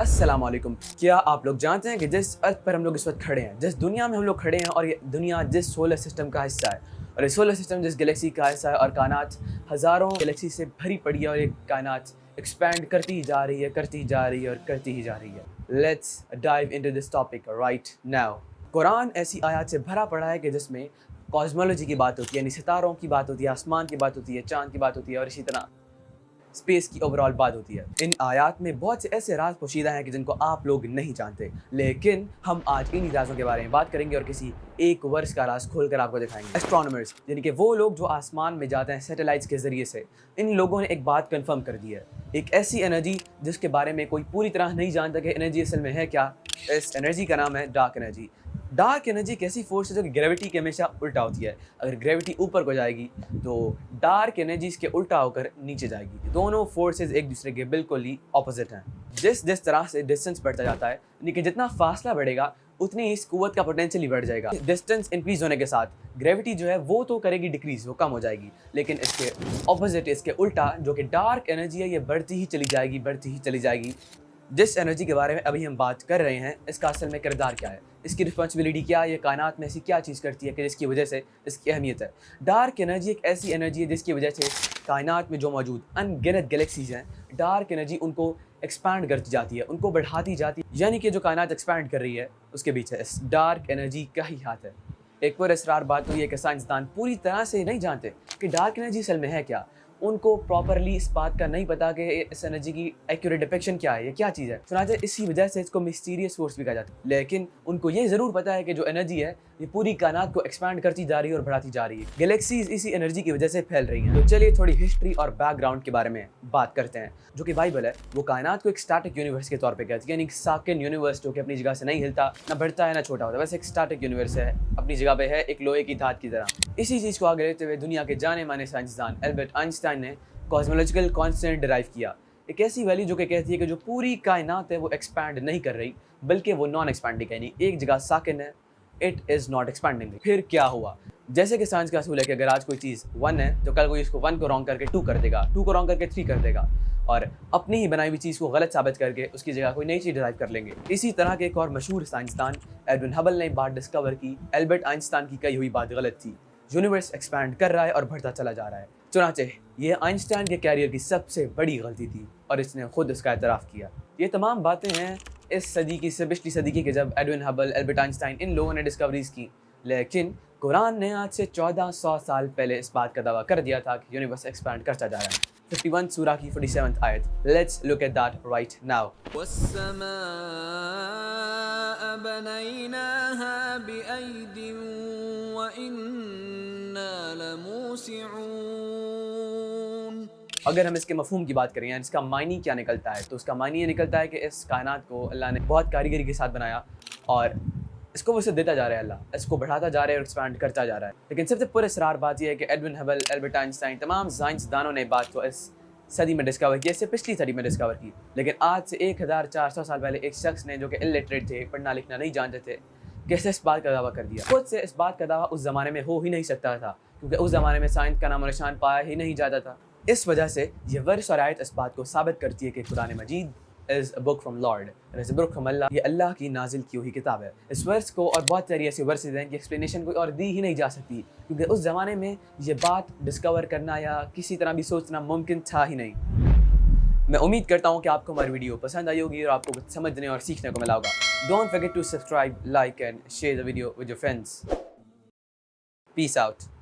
अस्सलाम वालेकुम। क्या आप लोग जानते हैं कि जिस अर्थ पर हम लोग इस वक्त खड़े हैं, जिस दुनिया में हम लोग खड़े हैं और ये दुनिया जिस सोलर सिस्टम का हिस्सा है और ये सोलर सिस्टम जिस गैलेक्सी का हिस्सा है और कायनात हज़ारों गैलेक्सी से भरी पड़ी है और ये कायनात एक्सपैंड करती ही जा रही है, करती ही जा रही है और करती ही जा रही है। Let's dive into this topic right now. Quran ऐसी आयत से भरा पड़ा है कि जिसमें कॉस्मोलॉजी की बात होती है, यानी सितारों की बात होती है, आसमान की बात होती है, चाँद की बात होती है और इसी तरह स्पेस की ओवरऑल बात होती है। इन आयात में बहुत से ऐसे राज पोशीदा हैं कि जिनको आप लोग नहीं जानते, लेकिन हम आज इन्हीं राजों के बारे में बात करेंगे और किसी एक वर्ष का राज खोलकर आपको दिखाएंगे। एस्ट्रोनॉमर्स यानी कि वो लोग जो आसमान में जाते हैं सैटेलाइट्स के जरिए से, इन लोगों ने एक बात कंफर्म कर दी है, एक ऐसी एनर्जी जिसके बारे में कोई पूरी तरह नहीं जानता कि एनर्जी असल में है क्या। इस एनर्जी का नाम है डार्क एनर्जी। डार्क एनर्जी एक ऐसी फोर्स है जो कि ग्रेविटी के हमेशा उल्टा होती है। अगर ग्रेविटी ऊपर को जाएगी तो डार्क एनर्जी इसके उल्टा होकर नीचे जाएगी। दोनों फोर्सेस एक दूसरे के बिल्कुल ही ऑपोजिट हैं। जिस तरह से डिस्टेंस बढ़ता जाता है, लेकिन जितना फासला बढ़ेगा उतनी इस कुव्वत का पोटेंशियल बढ़ जाएगा। डिस्टेंस इंक्रीज होने के साथ ग्रेविटी जो है वो तो करेगी डिक्रीज, वो कम हो जाएगी, लेकिन इसके ऑपोजिट, इसके उल्टा जो कि डार्क एनर्जी है, ये बढ़ती ही चली जाएगी, बढ़ती ही चली जाएगी। जिस एनर्जी के बारे में अभी हम बात कर रहे हैं, इसका असल में किरदार क्या है, इसकी रिस्पॉन्सिबिलिटी क्या है, ये कायनात में ऐसी क्या चीज़ करती है कि जिसकी वजह से इसकी अहमियत है। डार्क एनर्जी एक ऐसी एनर्जी है जिसकी वजह से कायनात में जो मौजूद अनगिनत गैलेक्सीज हैं, डार्क एनर्जी उनको एक्सपैंड करती जाती है, उनको बढ़ाती जाती है। यानी कि जो कायनात एक्सपैंड कर रही है उसके पीछे इस डार्क एनर्जी का ही हाथ है। एक पर इसरार बात तो ये कि साइंसदान पूरी तरह से नहीं जानते कि डार्क एनर्जी असल में है क्या। उनको प्रॉपरली इस बात का नहीं पता कि इस एनर्जी की एक्यूरेट डिपिक्शन क्या है, ये क्या चीज़ है। सुनाते इसी वजह से इसको मिस्टीरियस फोर्स भी कहा जाता है। लेकिन उनको ये ज़रूर पता है कि जो एनर्जी है ये पूरी कायनात को एक्सपैंड करती जा रही है और बढ़ाती जा रही है। गैलेक्सीज इसी एनर्जी की वजह से फैल रही हैं। तो चलिए थोड़ी हिस्ट्री और बैकग्राउंड के बारे में बात करते हैं। जो कि बाइबल है वो कायनात को एक स्टैटिक यूनिवर्स के तौर पे कहती है, यानी साकिन यूनिवर्स जो कि अपनी जगह से नहीं हिलता, ना बढ़ता है ना छोटा होता, वैसे एक स्टैटिक यूनिवर्स है, अपनी जगह पे है, एक लोहे की धात की तरह। इसी चीज़ को आगे लेते हुए दुनिया के जाने माने साइंसदान एल्बर्ट आइंस्टाइन ने कॉस्मोलॉजिकल कांस्टेंट डिराइव किया, एक ऐसी वैल्यू जो कि कहती है कि जो पूरी कायनात है वो एक्सपैंड नहीं कर रही, बल्कि वो नॉन एक्सपैंडिंग है, यानी एक जगह साकिन है, इट इज़ नॉट एक्सपैंडिंग। फिर क्या हुआ, जैसे कि साइंस का असूल है कि अगर आज कोई चीज़ 1 है तो कल कोई इसको 1 को रॉन्ग करके 2 कर देगा, 2 को रॉन्ग करके 3 कर देगा, और अपनी ही बनाई हुई चीज़ को गलत साबित करके उसकी जगह कोई नई चीज़ डिराइव कर लेंगे। इसी तरह के एक और मशहूर साइंसदान एडविन हबल ने बात डिस्कवर की, एल्बर्ट आइंस्टाइन की कही हुई बात गलत थी, यूनिवर्स एक्सपैंड कर रहा है और बढ़ता चला जा रहा है। चुनाचे ये आइंस्टाइन के कैरियर की सबसे बड़ी गलती थी और इसने खुद इसका एतराफ़ किया। ये तमाम बातें हैं इस सदी की से पिछली सदी की, जब एडविन हबल, एल्बर्ट आइंस्टाइन इन लोगों ने डिस्कवरीज की। लेकिन कुरान ने आज से 1400 साल पहले इस बात का दावा कर दिया था कि यूनिवर्स एक्सपैंड करता जा रहा है। 51 सूरा की 47th आयत। Let's look at that right now. अगर हम इसके मफहूम की बात करें या इसका मायनी क्या निकलता है, तो उसका मायनी ये निकलता है कि इस कायनात को अल्लाह ने बहुत कारीगरी के साथ बनाया और इसको वैसे देता जा रहा है, अल्लाह इसको बढ़ाता जा रहा है और एक्सपैंड करता जा रहा है। लेकिन सबसे पुरअसरार बात यह है कि एडविन हबल, एल्बर्ट आइंस्टाइन, तमाम साइंसदानों ने बात को इस सदी में डिस्कवर की, इससे पिछली सदी में डिस्कवर की। लेकिन आज से 1400 साल पहले एक शख्स ने, जो कि इलिटरेट थे, पढ़ना लिखना नहीं जानते थे, कैसे इस बात का दावा कर दिया। खुद से इस बात का दावा उस ज़माने में हो ही नहीं सकता था, क्योंकि उस ज़माने में साइंस का नामो निशान पाया ही नहीं जाता था। इस वजह से ये वर्स और आयत इस बात को साबित करती है कि Quran Majeed is a book from lord, is a book from Allah. ये अल्लाह की नाजिल की हुई किताब है। इस वर्स को और बहुत सारी ऐसी वर्सेस हैं कि एक्सप्लेनेशन कोई और दी ही नहीं जा सकती, क्योंकि उस ज़माने में ये बात डिस्कवर करना या किसी तरह भी सोचना मुमकिन था ही नहीं। मैं उम्मीद करता हूँ कि आपको हमारी वीडियो पसंद आई होगी और आपको कुछ समझने और सीखने को मिला होगा। Don't forget to subscribe, like and share the video with your friends. Peace out.